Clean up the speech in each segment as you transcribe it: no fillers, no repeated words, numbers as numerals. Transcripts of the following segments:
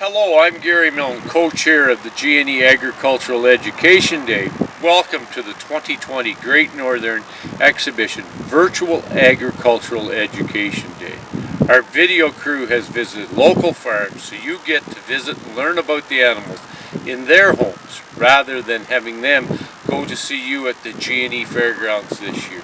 Hello, I'm Gary Milne, co-chair of the G&E Agricultural Education Day. Welcome to the 2020 Great Northern Exhibition Virtual Agricultural Education Day. Our video crew has visited local farms, so you get to visit and learn about the animals in their homes rather than having them go to see you at the G&E Fairgrounds this year.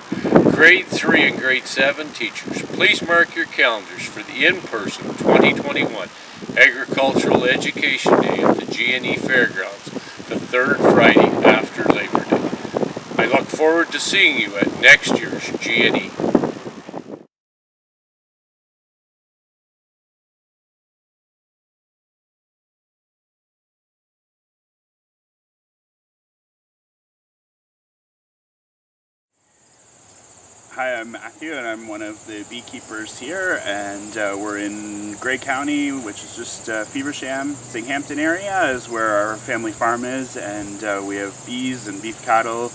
Grade 3 and Grade 7 teachers, please mark your calendars for the in-person 2021 Agricultural Education Day at the G&E Fairgrounds, the third Friday after Labor Day. I look forward to seeing you at next year's G&E. Hi, I'm Matthew and I'm one of the beekeepers here, and we're in Grey County, which is just Feversham, Singhampton area is where our family farm is, and we have bees and beef cattle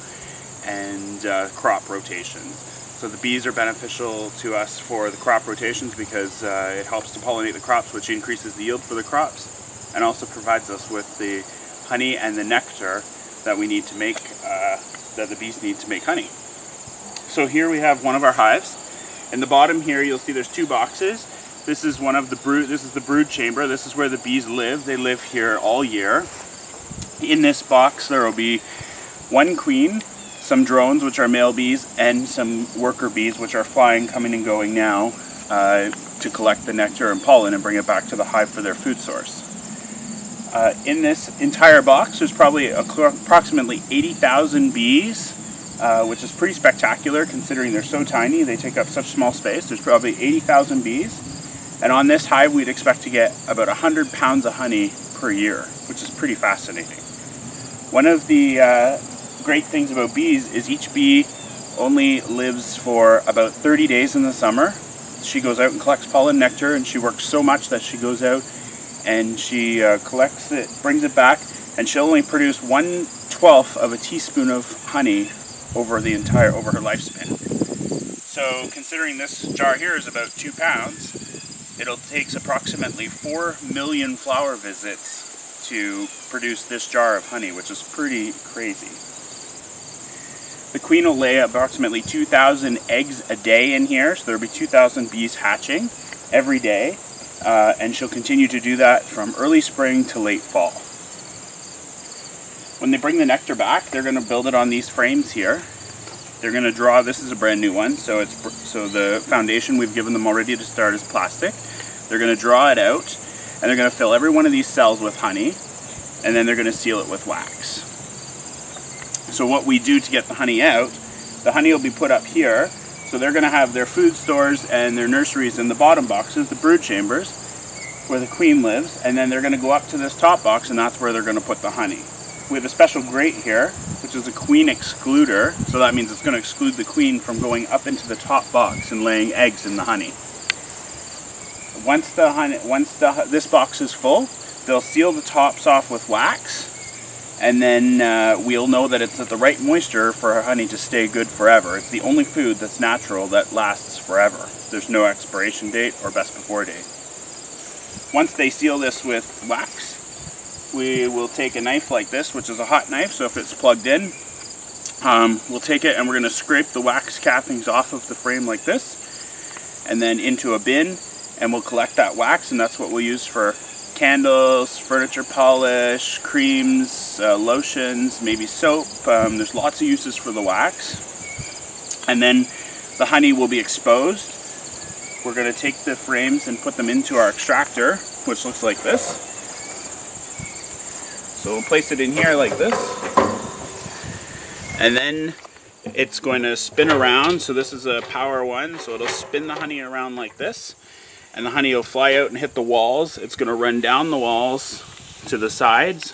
and crop rotations. So the bees are beneficial to us for the crop rotations because it helps to pollinate the crops, which increases the yield for the crops, and also provides us with the honey and the nectar that we need to make, that the bees need to make honey. So here we have one of our hives. In the bottom here you'll see there's two boxes. This is one of the brood, this is the brood chamber. This is where the bees live. They live here all year. In this box there will be one queen, some drones which are male bees, and some worker bees which are flying, coming and going now to collect the nectar and pollen and bring it back to the hive for their food source. In this entire box there's probably approximately 80,000 bees. Which is pretty spectacular considering they're so tiny, they take up such small space. There's probably 80,000 bees, and on this hive we'd expect to get about 100 pounds of honey per year, which is pretty fascinating. One of the great things about bees is each bee only lives for about 30 days in the summer. She goes out and collects pollen nectar, and she works so much that she goes out and she collects it, brings it back, and she'll only produce 1/12 of a teaspoon of honey over her lifespan. So considering this jar here is about 2 pounds, it takes approximately 4 million flower visits to produce this jar of honey, which is pretty crazy. The queen will lay approximately 2,000 eggs a day in here, so there'll be 2,000 bees hatching every day, and she'll continue to do that from early spring to late fall. When they bring the nectar back, they're going to build it on these frames here. They're going to draw, this is a brand new one, so the foundation we've given them already to start is plastic. They're going to draw it out, and they're going to fill every one of these cells with honey, and then they're going to seal it with wax. So what we do to get the honey out, the honey will be put up here, so they're going to have their food stores and their nurseries in the bottom boxes, the brood chambers, where the queen lives, and then they're going to go up to this top box, and that's where they're going to put the honey. We have a special grate here, which is a queen excluder, so that means it's going to exclude the queen from going up into the top box and laying eggs in the honey. Once this box is full, they'll seal the tops off with wax, and then we'll know that it's at the right moisture for our honey to stay good forever. It's the only food that's natural that lasts forever. There's no expiration date or best before date. Once they seal this with wax, we will take a knife like this, which is a hot knife, so if it's plugged in, we'll take it and we're going to scrape the wax cappings off of the frame like this, and then into a bin, and we'll collect that wax, and that's what we'll use for candles, furniture polish, creams, lotions, maybe soap. There's lots of uses for the wax. And then the honey will be exposed. We're going to take the frames and put them into our extractor, which looks like this. So we'll place it in here like this, and then it's going to spin around. So this is a power one, so it'll spin the honey around like this, and the honey will fly out and hit the walls. It's going to run down the walls to the sides,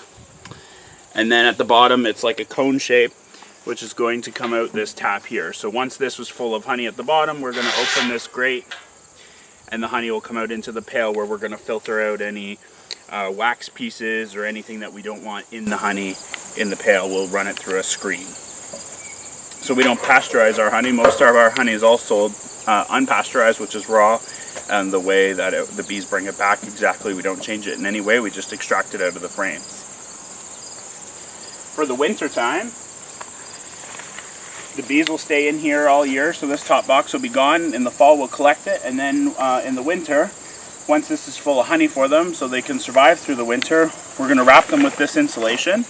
and then at the bottom it's like a cone shape, which is going to come out this tap here. So once this was full of honey at the bottom, we're going to open this grate, and the honey will come out into the pail where we're going to filter out any wax pieces or anything that we don't want in the honey in the pail. We'll run it through a screen. So we don't pasteurize our honey. Most of our honey is all sold unpasteurized, which is raw, and the way that the bees bring it back exactly. We don't change it in any way, we just extract it out of the frames. For the winter time, the bees will stay in here all year, so this top box will be gone. In the fall we'll collect it, and then in the winter, once this is full of honey for them so they can survive through the winter, we're going to wrap them with this insulation.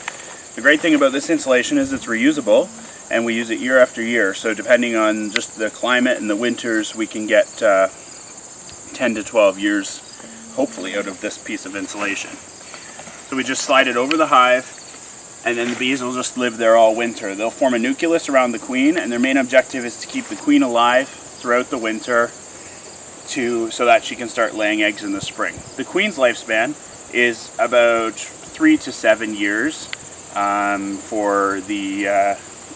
The great thing about this insulation is it's reusable, and we use it year after year. So depending on just the climate and the winters, we can get 10 to 12 years, hopefully, out of this piece of insulation. So we just slide it over the hive, and then the bees will just live there all winter. They'll form a nucleus around the queen, and their main objective is to keep the queen alive throughout the winter so that she can start laying eggs in the spring. The queen's lifespan is about 3 to 7 years for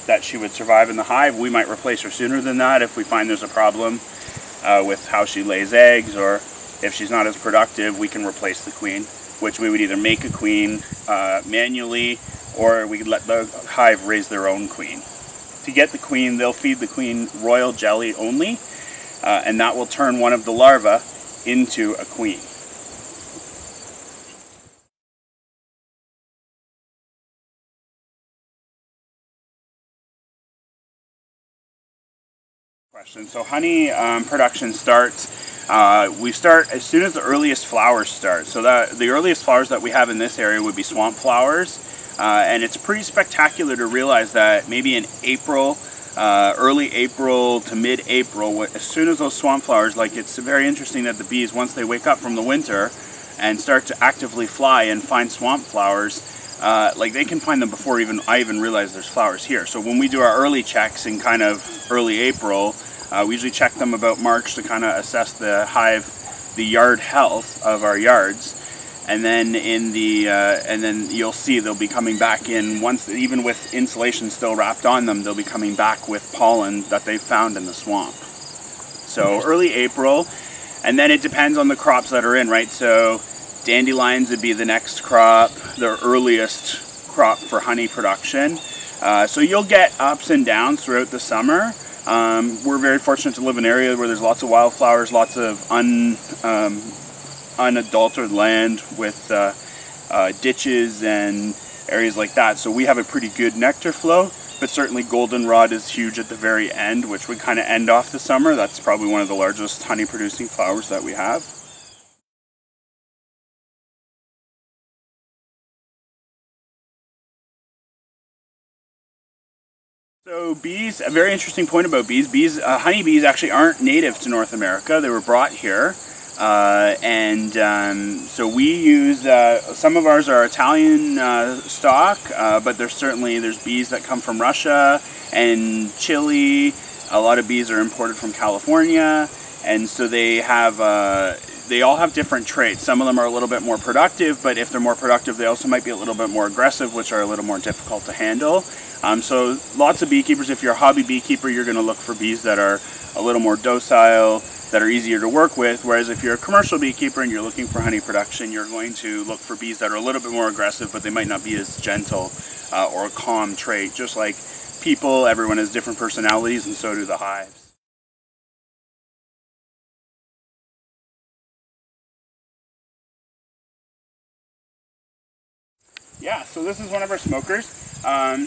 that she would survive in the hive. We might replace her sooner than that if we find there's a problem with how she lays eggs, or if she's not as productive, we can replace the queen, which we would either make a queen manually, or we could let the hive raise their own queen. To get the queen, they'll feed the queen royal jelly only, and that will turn one of the larvae into a queen. So honey production starts, we start as soon as the earliest flowers start. So the earliest flowers that we have in this area would be swamp flowers, and it's pretty spectacular to realize that maybe in April, early April to mid-April, as soon as those swamp flowers, like, it's very interesting that the bees, once they wake up from the winter and start to actively fly and find swamp flowers, like, they can find them before I even realize there's flowers here. So when we do our early checks in kind of early April, we usually check them about March to kind of assess the hive, the yard health of our yards, and then and then you'll see they'll be coming back in once, even with insulation still wrapped on them, they'll be coming back with pollen that they found in the swamp. So early April, and then it depends on the crops that are in, right? So dandelions would be the next crop, the earliest crop for honey production. So you'll get ups and downs throughout the summer. We're very fortunate to live in an area where there's lots of wildflowers, lots of unadulterated land with ditches and areas like that. So we have a pretty good nectar flow, but certainly goldenrod is huge at the very end, which would kind of end off the summer. That's probably one of the largest honey producing flowers that we have. So bees, a very interesting point about bees. Honeybees actually aren't native to North America. They were brought here. So we use, some of ours are Italian stock, but there's bees that come from Russia and Chile. A lot of bees are imported from California, and so they all have different traits. Some of them are a little bit more productive, but if they're more productive, they also might be a little bit more aggressive, which are a little more difficult to handle. So lots of beekeepers, if you're a hobby beekeeper, you're going to look for bees that are a little more docile, that are easier to work with, whereas if you're a commercial beekeeper and you're looking for honey production, you're going to look for bees that are a little bit more aggressive, but they might not be as gentle or a calm trait. Just like people, everyone has different personalities, and so do the hives. Yeah, so this is one of our smokers.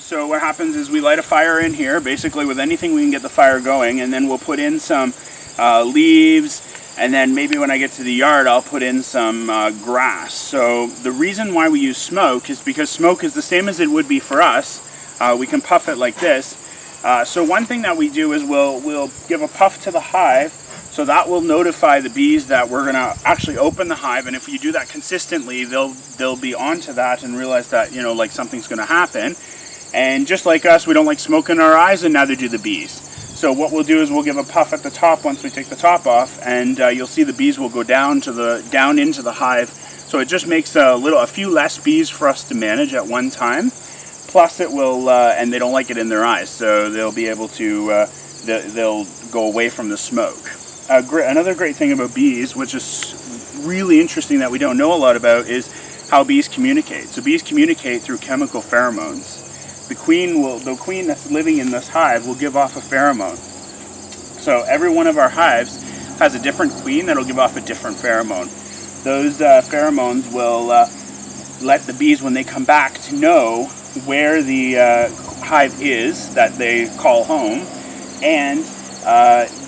So what happens is we light a fire in here, basically with anything we can get the fire going, and then we'll put in some leaves, and then maybe when I get to the yard I'll put in some grass. So the reason why we use smoke is because smoke is the same as it would be for us. We can puff it like this. So one thing that we do is we'll give a puff to the hive, so that will notify the bees that we're going to actually open the hive, and if you do that consistently, they'll be onto that and realize that, you know, like, something's going to happen. And just like us, we don't like smoke in our eyes, and neither do the bees. So what we'll do is we'll give a puff at the top once we take the top off, and you'll see the bees will go down into the hive. So it just makes a few less bees for us to manage at one time. Plus it will, and they don't like it in their eyes, so they'll be able to, they'll go away from the smoke. Another great thing about bees, which is really interesting that we don't know a lot about, is how bees communicate. So bees communicate through chemical pheromones. The queen that's living in this hive will give off a pheromone. So every one of our hives has a different queen that'll give off a different pheromone. Those pheromones will let the bees, when they come back, to know where the hive is that they call home, and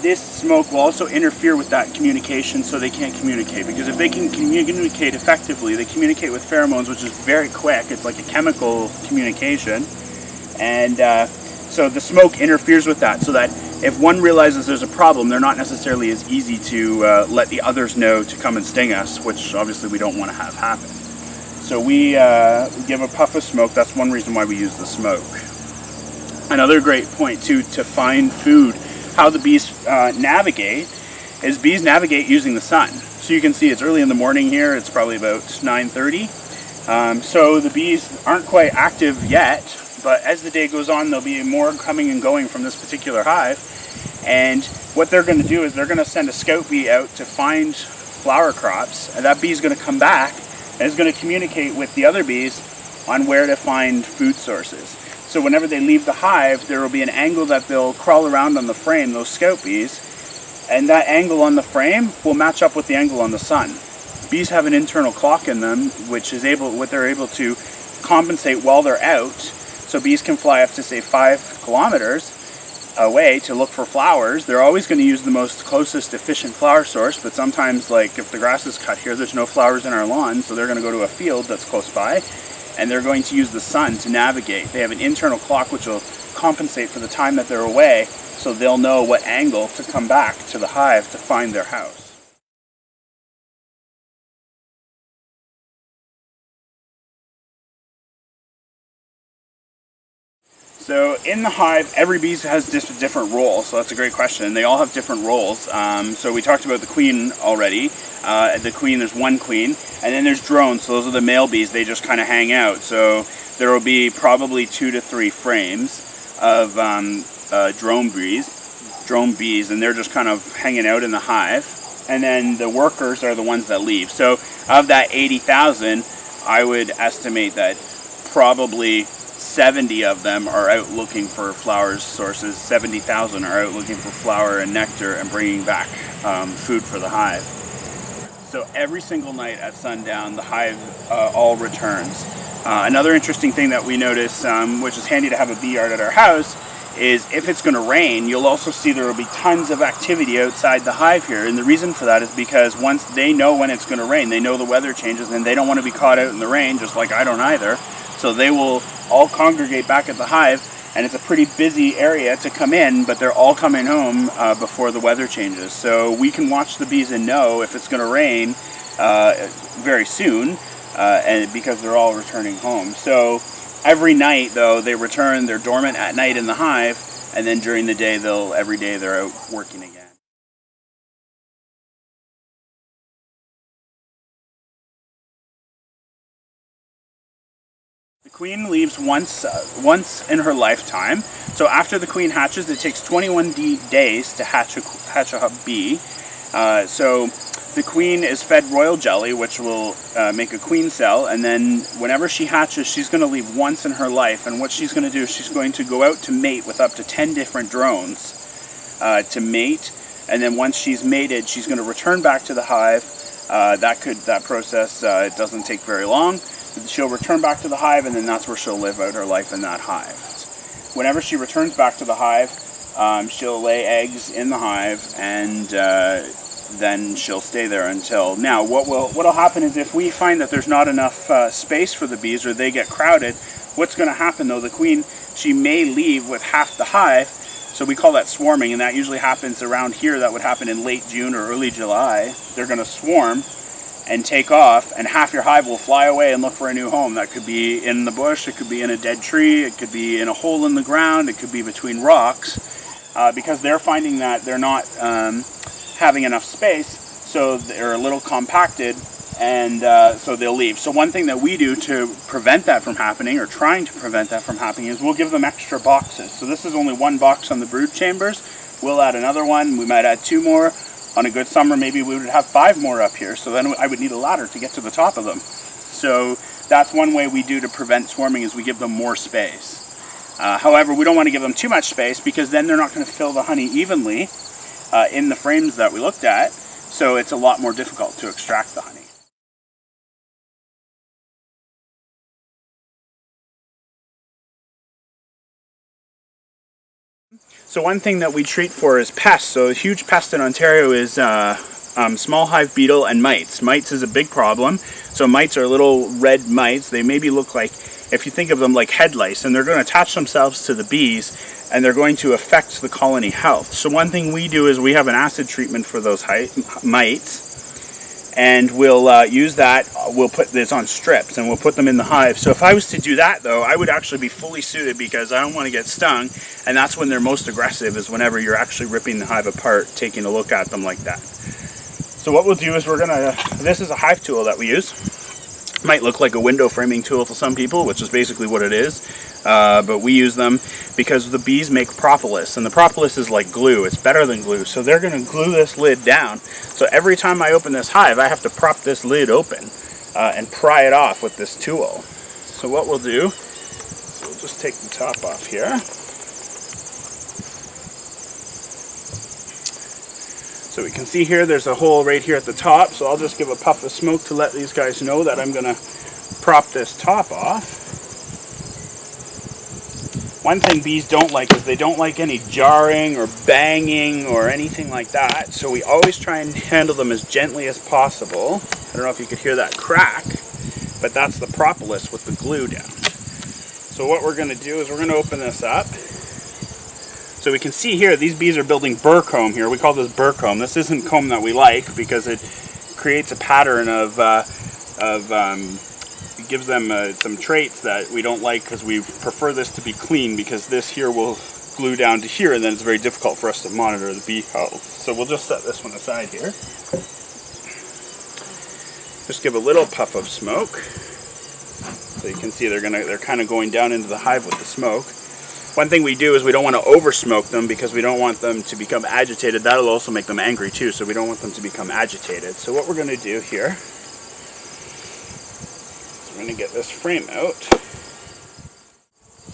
this smoke will also interfere with that communication, so they can't communicate. Because if they can communicate effectively, they communicate with pheromones, which is very quick. It's like a chemical communication, and so the smoke interferes with that, so that if one realizes there's a problem, they're not necessarily as easy to let the others know to come and sting us, which obviously we don't want to have happen. So we give a puff of smoke. That's one reason why we use the smoke. Another great point too, to find food, how the bees navigate, is bees navigate using the sun. So you can see it's early in the morning here. It's probably about 9:30. So the bees aren't quite active yet, but as the day goes on, there'll be more coming and going from this particular hive. And what they're going to do is they're going to send a scout bee out to find flower crops, and that bee is going to come back and is going to communicate with the other bees on where to find food sources. So whenever they leave the hive, there will be an angle that they'll crawl around on the frame, those scout bees, and that angle on the frame will match up with the angle on the sun. Bees have an internal clock in them, which is what they're able to compensate while they're out. So bees can fly up to, say, 5 kilometers away to look for flowers. They're always going to use the most closest efficient flower source, but sometimes, like if the grass is cut here, there's no flowers in our lawn, so they're going to go to a field that's close by, and they're going to use the sun to navigate. They have an internal clock which will compensate for the time that they're away, so they'll know what angle to come back to the hive to find their house. So in the hive, every bee has different roles, so that's a great question. They all have different roles. So we talked about the queen already. The queen, there's one queen, and then there's drones, so those are the male bees. They just kind of hang out. So there will be probably 2 to 3 frames of drone bees, and they're just kind of hanging out in the hive. And then the workers are the ones that leave. So of that 80,000, I would estimate that probably 70 of them are out looking for flower sources. 70,000 are out looking for flower and nectar and bringing back food for the hive. So every single night at sundown, the hive all returns. Another interesting thing that we notice, which is handy to have a bee yard at our house, is if it's going to rain, you'll also see there will be tons of activity outside the hive here. And the reason for that is because once they know when it's going to rain, they know the weather changes, and they don't want to be caught out in the rain, just like I don't either. So they will all congregate back at the hive, and it's a pretty busy area to come in, but they're all coming home before the weather changes. So we can watch the bees and know if it's going to rain very soon, and because they're all returning home. So every night, though, they return. They're dormant at night in the hive, and then during the day, every day they're out working again. The queen leaves once in her lifetime. So after the queen hatches, it takes 21 days to hatch a bee. So the queen is fed royal jelly, which will make a queen cell, and then whenever she hatches, she's going to leave once in her life. And what she's going to do is she's going to go out to mate with up to 10 different drones to mate. And then once she's mated, she's going to return back to the hive. That process it doesn't take very long. She'll return back to the hive, and then that's where she'll live out her life in that hive. Whenever she returns back to the hive, she'll lay eggs in the hive, and then she'll stay there until... Now, what'll happen is if we find that there's not enough space for the bees, or they get crowded, what's going to happen though, the queen, she may leave with half the hive, so we call that swarming, and that usually happens around here. That would happen in late June or early July. They're going to swarm and take off, and half your hive will fly away and look for a new home. That could be in the bush, it could be in a dead tree, it could be in a hole in the ground, it could be between rocks, because they're finding that they're not having enough space, so they're a little compacted, and so they'll leave. So one thing that we do to prevent that from happening, or trying to prevent that from happening, is we'll give them extra boxes. So this is only 1 box on the brood chambers. We'll add another one, we might add 2 more. On a good summer, maybe we would have 5 more up here, so then I would need a ladder to get to the top of them. So that's one way we do to prevent swarming, is we give them more space. However, we don't want to give them too much space, because then they're not going to fill the honey evenly, in the frames that we looked at, so it's a lot more difficult to extract the honey. So one thing that we treat for is pests. So a huge pest in Ontario is small hive beetle and mites. Mites is a big problem. So mites are little red mites. They maybe look like, if you think of them like head lice, and they're going to attach themselves to the bees, and they're going to affect the colony health. So one thing we do is we have an acid treatment for those mites, and we'll use that. We'll put this on strips and we'll put them in the hive. So if I was to do that though, I would actually be fully suited, because I don't want to get stung, and that's when they're most aggressive, is whenever you're actually ripping the hive apart, taking a look at them like that. So what we'll do is this is a hive tool that we use. Might look like a window framing tool to some people, which is basically what it is, but we use them because the bees make propolis, and the propolis is like glue. It's better than glue, so they're going to glue this lid down. So every time I open this hive, I have to prop this lid open and pry it off with this tool. So what we'll do is we'll just take the top off here. So we can see here there's a hole right here at the top, so I'll just give a puff of smoke to let these guys know that I'm going to prop this top off. One thing bees don't like is they don't like any jarring or banging or anything like that, so we always try and handle them as gently as possible. I don't know if you could hear that crack, but that's the propolis with the glue down. So what we're going to do is we're going to open this up. So we can see here, these bees are building burr comb here. We call this burr comb. This isn't comb that we like, because it creates a pattern of it gives them some traits that we don't like, because we prefer this to be clean, because this here will glue down to here, and then it's very difficult for us to monitor the bee health. So we'll just set this one aside here. Just give a little puff of smoke. So you can see they're kind of going down into the hive with the smoke. One thing we do is we don't want to over smoke them, because we don't want them to become agitated. That'll also make them angry too, so we don't want them to become agitated. So what we're going to do here is we're going to get this frame out.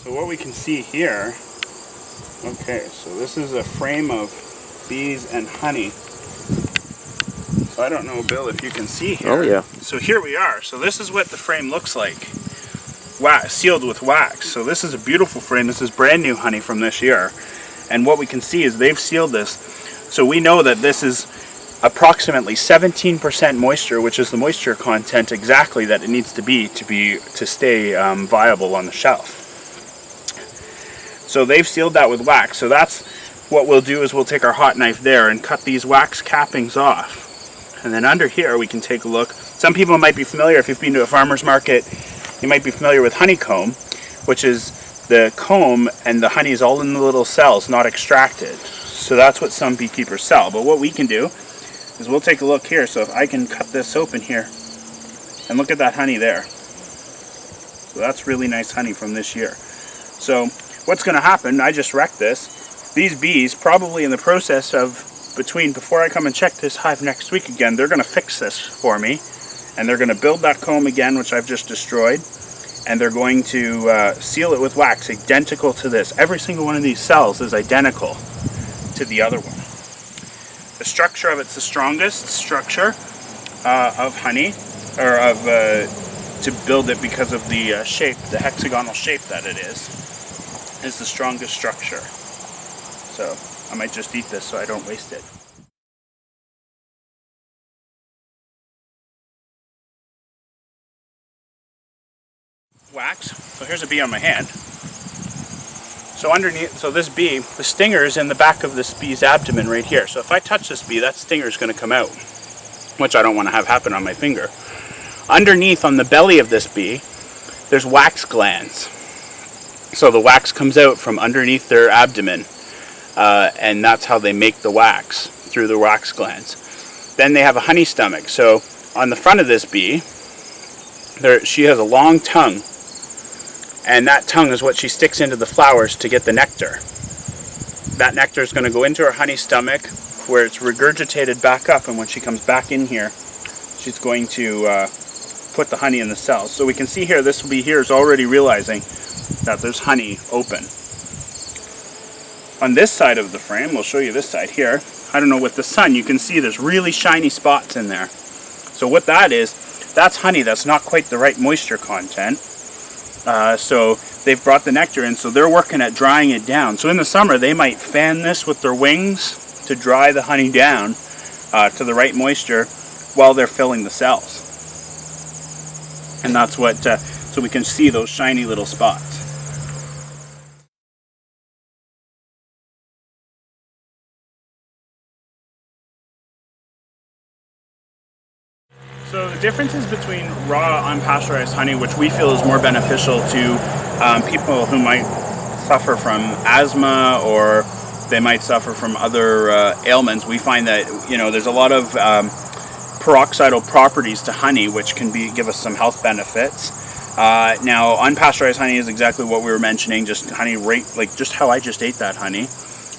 So what we can see here, okay, so this is a frame of bees and honey. So I don't know, Bill, if you can see here. Oh yeah. So here we are. So this is what the frame looks like. Sealed with wax. So this is a beautiful frame. This is brand new honey from this year, and what we can see is they've sealed this, so we know that this is approximately 17% moisture, which is the moisture content exactly that it needs to be to stay viable on the shelf. So they've sealed that with wax. So that's what we'll do, is we'll take our hot knife there and cut these wax cappings off, and then under here we can take a look. Some people might be familiar, if you've been to a farmer's market, you might be familiar with honeycomb, which is the comb, and the honey is all in the little cells, not extracted. So that's what some beekeepers sell. But what we can do is we'll take a look here. So if I can cut this open here, and look at that honey there. So that's really nice honey from this year. So what's going to happen, I just wrecked this. These bees, probably in the process of before I come and check this hive next week again, they're going to fix this for me. And they're going to build that comb again, which I've just destroyed, and they're going to seal it with wax identical to this. Every single one of these cells is identical to the other one. The structure of it's the strongest structure of honey, or of to build it, because of the shape, the hexagonal shape that it is the strongest structure. So I might just eat this so I don't waste it. Wax. So here's a bee on my hand. So underneath, so this bee, the stinger is in the back of this bee's abdomen right here. So if I touch this bee, that stinger is going to come out, which I don't want to have happen on my finger. Underneath, on the belly of this bee, there's wax glands. So the wax comes out from underneath their abdomen, and that's how they make the wax, through the wax glands. Then they have a honey stomach. So on the front of this bee, she has a long tongue, and that tongue is what she sticks into the flowers to get the nectar. That nectar is going to go into her honey stomach, where it's regurgitated back up, and when she comes back in here, she's going to put the honey in the cells. So we can see here, this bee here is already realizing that there's honey open. On this side of the frame, we'll show you this side here, I don't know, with the sun, you can see there's really shiny spots in there. So what that is, that's honey that's not quite the right moisture content. So they've brought the nectar in, so they're working at drying it down. So in the summer, they might fan this with their wings to dry the honey down to the right moisture while they're filling the cells. And that's what, so we can see those shiny little spots. So the differences between raw unpasteurized honey, which we feel is more beneficial to people who might suffer from asthma, or they might suffer from other ailments, we find that, you know, there's a lot of peroxidal properties to honey which can give us some health benefits. Now, unpasteurized honey is exactly what we were mentioning, just honey like just how I just ate that honey.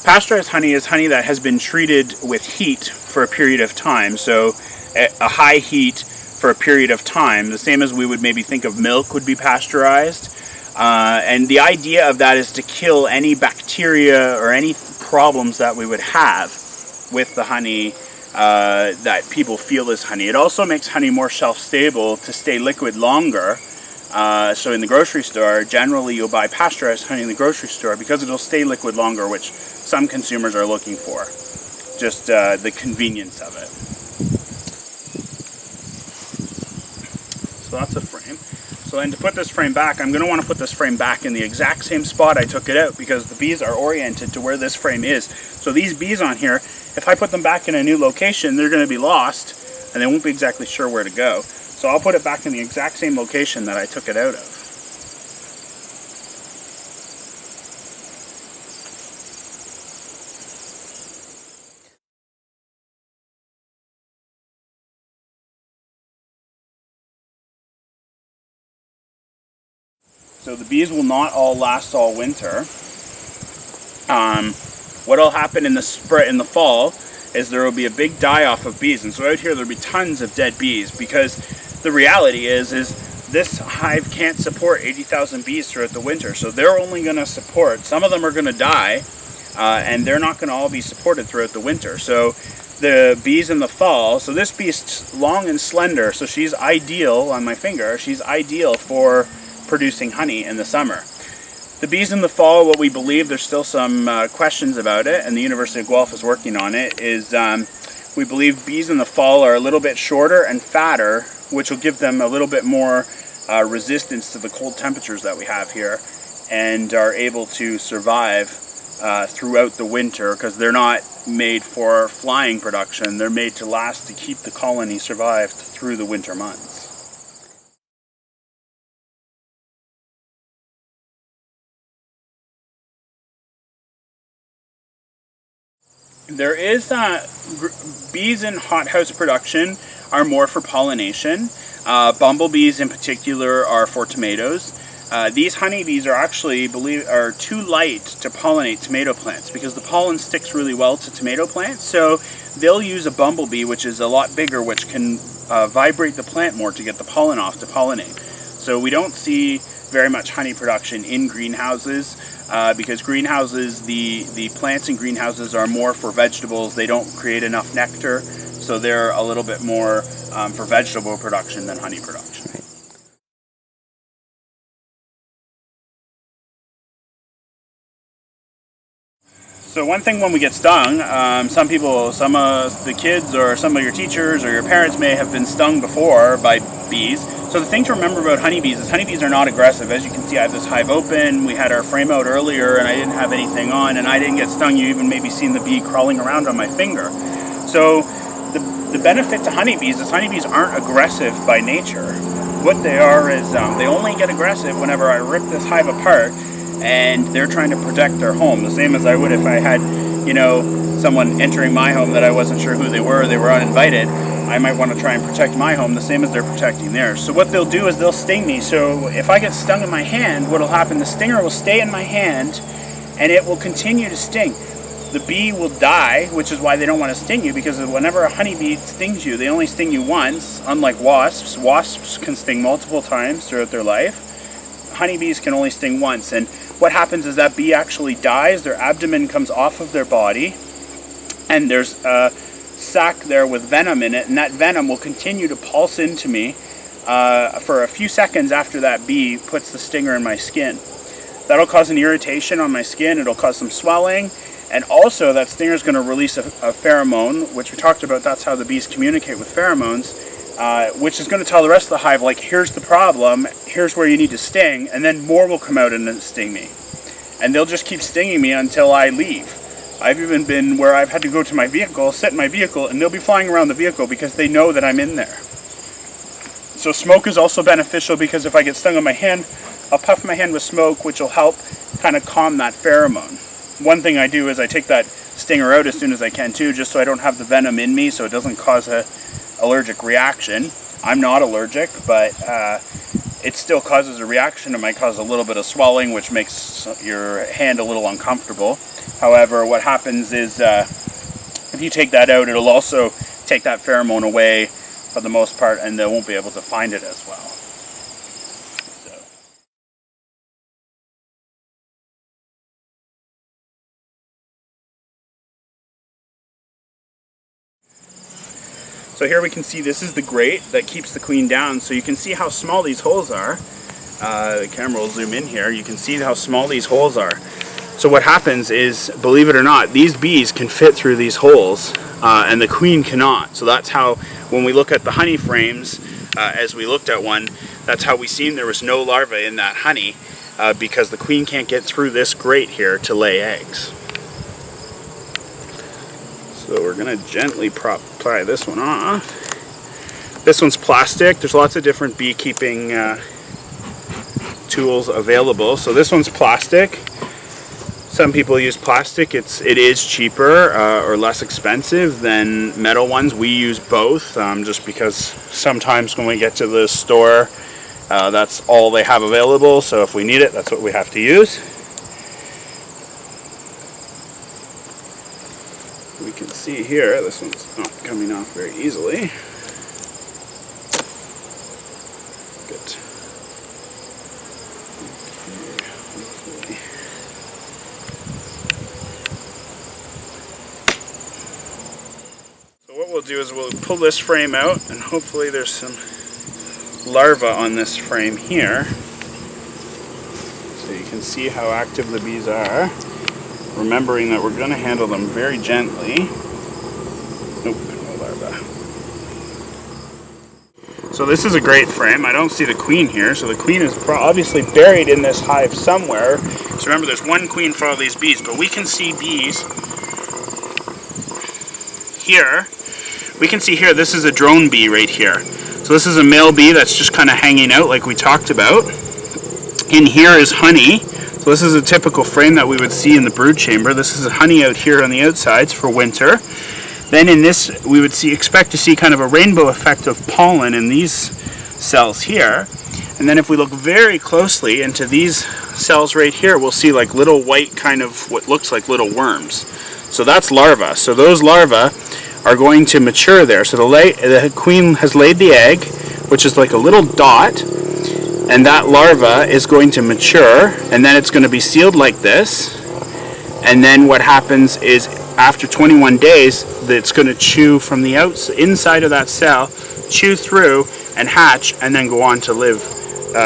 Pasteurized honey is honey that has been treated with heat for a period of time, so a high heat for a period of time, the same as we would maybe think of milk would be pasteurized. And the idea of that is to kill any bacteria or any problems that we would have with the honey that people feel is honey. It also makes honey more shelf-stable to stay liquid longer. So in the grocery store, generally you'll buy pasteurized honey in the grocery store because it'll stay liquid longer, which some consumers are looking for. Just the convenience of it. So that's a frame. So then to put this frame back, I'm going to want to put this frame back in the exact same spot I took it out, because the bees are oriented to where this frame is. So these bees on here, if I put them back in a new location, they're going to be lost and they won't be exactly sure where to go. So I'll put it back in the exact same location that I took it out of. So the bees will not all last all winter. What will happen in the fall is there will be a big die-off of bees, and so out here there'll be tons of dead bees, because the reality is this hive can't support 80,000 bees throughout the winter. So they're only going to support, some of them are going to die, and they're not going to all be supported throughout the winter. So the bees in the fall, so this bee's long and slender, so she's ideal on my finger, she's ideal for producing honey in the summer. The bees in the fall, what we believe, there's still some questions about it, and the University of Guelph is working on it, is we believe bees in the fall are a little bit shorter and fatter, which will give them a little bit more resistance to the cold temperatures that we have here, and are able to survive throughout the winter, because they're not made for flying production, they're made to last, to keep the colony survived through the winter months. There is, bees in hothouse production are more for pollination. Bumblebees in particular are for tomatoes. These honeybees are actually, are too light to pollinate tomato plants, because the pollen sticks really well to tomato plants. So they'll use a bumblebee, which is a lot bigger, which can vibrate the plant more to get the pollen off to pollinate. So we don't see very much honey production in greenhouses, because greenhouses, the plants in greenhouses are more for vegetables. They don't create enough nectar, so they're a little bit more for vegetable production than honey production. So one thing when we get stung, some of the kids or some of your teachers or your parents may have been stung before by bees. So the thing to remember about honeybees is honeybees are not aggressive. As you can see, I have this hive open. We had our frame out earlier and I didn't have anything on, and I didn't get stung. You even maybe seen the bee crawling around on my finger. So the benefit to honeybees is honeybees aren't aggressive by nature. What they are is they only get aggressive whenever I rip this hive apart and they're trying to protect their home, the same as I would if I had, you know, someone entering my home that I wasn't sure who they were uninvited. I might want to try and protect my home the same as they're protecting theirs. So what they'll do is they'll sting me. So if I get stung in my hand, what will happen, the stinger will stay in my hand and it will continue to sting. The bee will die, which is why they don't want to sting you, because whenever a honeybee stings you, they only sting you once, unlike wasps. Wasps can sting multiple times throughout their life. Honeybees can only sting once, and what happens is that bee actually dies, their abdomen comes off of their body, and there's a sac there with venom in it, and that venom will continue to pulse into me for a few seconds after that bee puts the stinger in my skin. That'll cause an irritation on my skin, it'll cause some swelling, and also that stinger is going to release a pheromone, which we talked about. That's how the bees communicate with pheromones, which is going to tell the rest of the hive, like, here's the problem, here's where you need to sting, and then more will come out and sting me. And they'll just keep stinging me until I leave. I've even been where I've had to go to my vehicle, sit in my vehicle, and they'll be flying around the vehicle because they know that I'm in there. So smoke is also beneficial, because if I get stung on my hand, I'll puff my hand with smoke, which will help kind of calm that pheromone. One thing I do is I take that stinger out as soon as I can too, just so I don't have the venom in me, so it doesn't cause a allergic reaction. I'm not allergic, but it still causes a reaction. It might cause a little bit of swelling, which makes your hand a little uncomfortable. However, what happens is if you take that out, it'll also take that pheromone away for the most part, and they won't be able to find it as well. So here we can see this is the grate that keeps the queen down. So you can see how small these holes are. The camera will zoom in here. You can see how small these holes are. So what happens is, believe it or not, these bees can fit through these holes and the queen cannot. So that's how, when we look at the honey frames, as we looked at one, that's how we seen there was no larvae in that honey because the queen can't get through this grate here to lay eggs. So we're going to gently pry this one off. This one's plastic. There's lots of different beekeeping tools available. So this one's plastic. Some people use plastic. It is cheaper or less expensive than metal ones. We use both just because sometimes when we get to the store, that's all they have available. So if we need it, that's what we have to use. We can see here, this one's not coming off very easily. Good. Okay. So what we'll do is we'll pull this frame out, and hopefully there's some larvae on this frame here. So you can see how active the bees are. Remembering that we're going to handle them very gently. Nope, no larvae. So this is a great frame. I don't see the queen here, so the queen is obviously buried in this hive somewhere. So remember, there's one queen for all these bees, but we can see bees here. We can see here, this is a drone bee right here. So this is a male bee that's just kind of hanging out like we talked about. In here is honey. So this is a typical frame that we would see in the brood chamber. This is honey out here on the outsides for winter. Then in this, we would expect to see kind of a rainbow effect of pollen in these cells here. And then if we look very closely into these cells right here, we'll see like little white kind of what looks like little worms. So that's larvae. So those larvae are going to mature there. So the queen has laid the egg, which is like a little dot. And that larva is going to mature, and then it's going to be sealed like this. And then what happens is, after 21 days, it's going to chew from the inside of that cell, chew through and hatch, and then go on to live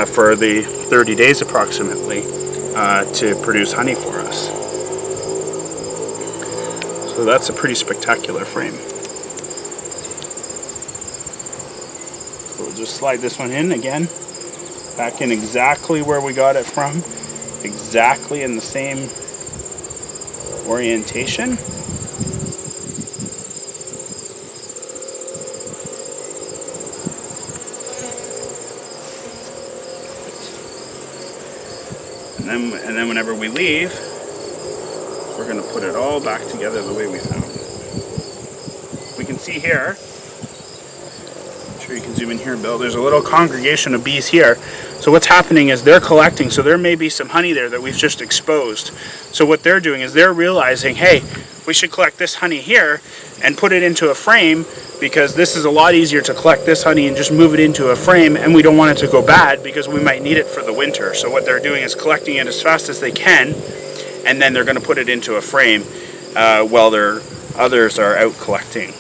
for the 30 days approximately to produce honey for us. So that's a pretty spectacular frame. So we'll just slide this one in again. Back in exactly where we got it from, exactly in the same orientation. And then whenever we leave, we're going to put it all back together the way we found it. We can see here, I'm sure you can zoom in here, Bill, there's a little congregation of bees here. So what's happening is they're collecting, so there may be some honey there that we've just exposed. So what they're doing is they're realizing, hey, we should collect this honey here and put it into a frame, because this is a lot easier to collect this honey and just move it into a frame, and we don't want it to go bad because we might need it for the winter. So what they're doing is collecting it as fast as they can, and then they're going to put it into a frame while they're others are out collecting.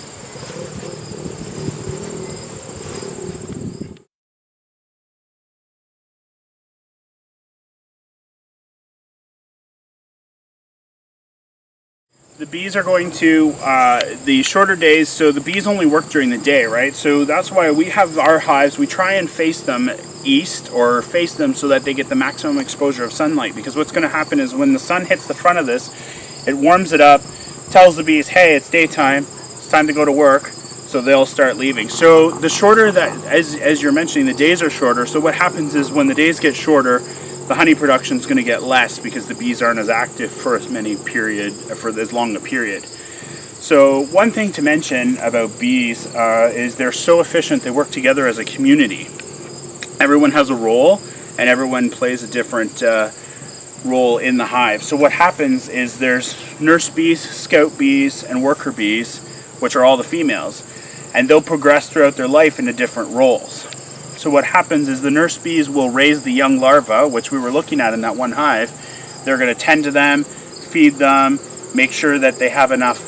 The bees are going to the shorter days, so the bees only work during the day, right? So that's why we have our hives, we try and face them east or face them so that they get the maximum exposure of sunlight, because what's going to happen is when the sun hits the front of this, it warms it up, tells the bees, hey, it's daytime, it's time to go to work, so they'll start leaving. So the shorter that, as you're mentioning, the days are shorter, so what happens is when the days get shorter, the honey production is going to get less because the bees aren't as active for as long a period. So one thing to mention about bees is they're so efficient, they work together as a community. Everyone has a role and everyone plays a different role in the hive. So what happens is there's nurse bees, scout bees, and worker bees, which are all the females, and they'll progress throughout their life into different roles. So what happens is the nurse bees will raise the young larvae, which we were looking at in that one hive. They're going to tend to them, feed them, make sure that they have enough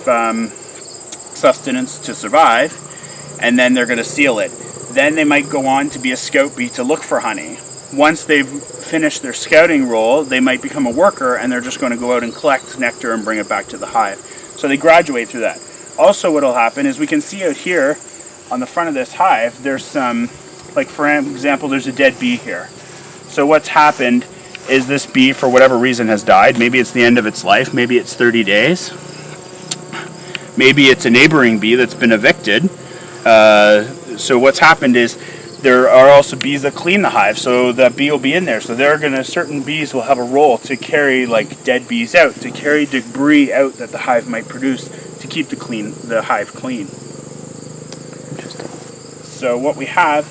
sustenance to survive, and then they're going to seal it. Then they might go on to be a scout bee to look for honey. Once they've finished their scouting role, they might become a worker, and they're just going to go out and collect nectar and bring it back to the hive. So they graduate through that. Also what will happen is we can see out here on the front of this hive, there's some, like for example, there's a dead bee here. So what's happened is this bee, for whatever reason, has died. Maybe it's the end of its life. Maybe it's 30 days. Maybe it's a neighboring bee that's been evicted. So what's happened is there are also bees that clean the hive. So that bee will be in there. So certain bees will have a role to carry like dead bees out, to carry debris out that the hive might produce to keep the hive clean. So what we have,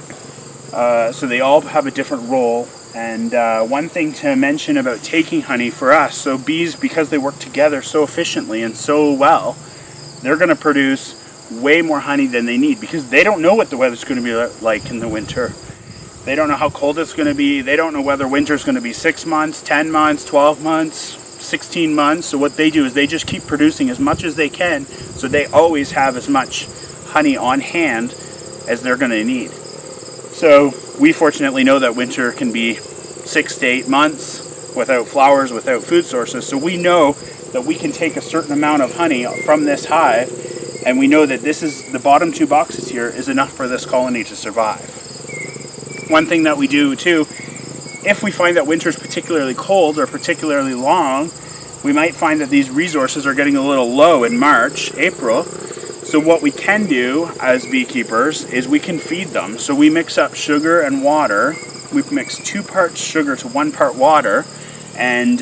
so they all have a different role, and one thing to mention about taking honey for us, so bees, because they work together so efficiently and so well, they're going to produce way more honey than they need, because they don't know what the weather's going to be like in the winter. They don't know how cold it's going to be. They don't know whether winter's going to be 6 months, 10 months, 12 months, 16 months. So what they do is they just keep producing as much as they can, so they always have as much honey on hand as they're going to need. So we fortunately know that winter can be 6 to 8 months without flowers, without food sources. So we know that we can take a certain amount of honey from this hive, and we know that this is, the bottom 2 boxes here is enough for this colony to survive. One thing that we do too, if we find that winter is particularly cold or particularly long, we might find that these resources are getting a little low in March, April. So what we can do as beekeepers is we can feed them. So we mix up sugar and water. We mix 2 parts sugar to 1 part water, and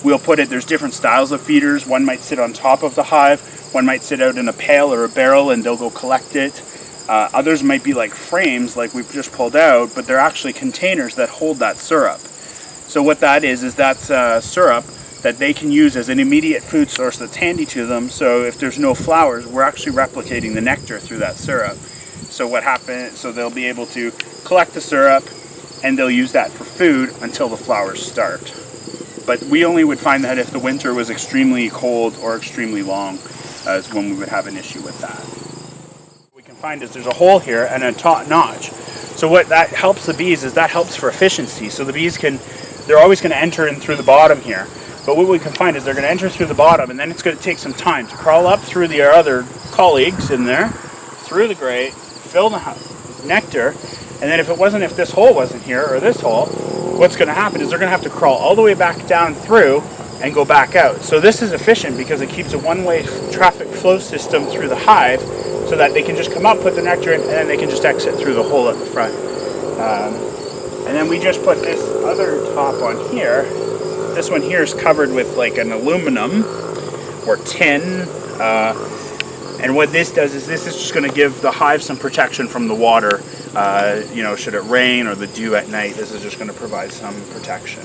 we'll put it, there's different styles of feeders. One might sit on top of the hive, one might sit out in a pail or a barrel and they'll go collect it. Others might be like frames like we've just pulled out, but they're actually containers that hold that syrup. So what that is that's syrup that they can use as an immediate food source that's handy to them. So if there's no flowers, we're actually replicating the nectar through that syrup. So what happens, so they'll be able to collect the syrup and they'll use that for food until the flowers start. But we only would find that if the winter was extremely cold or extremely long, is when we would have an issue with that. What we can find is there's a hole here and a top notch. So what that helps the bees is that helps for efficiency. So the bees they're always going to enter in through the bottom here. But what we can find is they're going to enter through the bottom, and then it's going to take some time to crawl up through their other colleagues in there, through the grate, fill the nectar, and then if this hole wasn't here, or this hole, what's going to happen is they're going to have to crawl all the way back down through and go back out. So this is efficient because it keeps a one-way traffic flow system through the hive, so that they can just come up, put the nectar in, and then they can just exit through the hole at the front. And then we just put this other top on here. This one here is covered with like an aluminum or tin, and what this does is this is just going to give the hive some protection from the water. Should it rain or the dew at night, this is just going to provide some protection.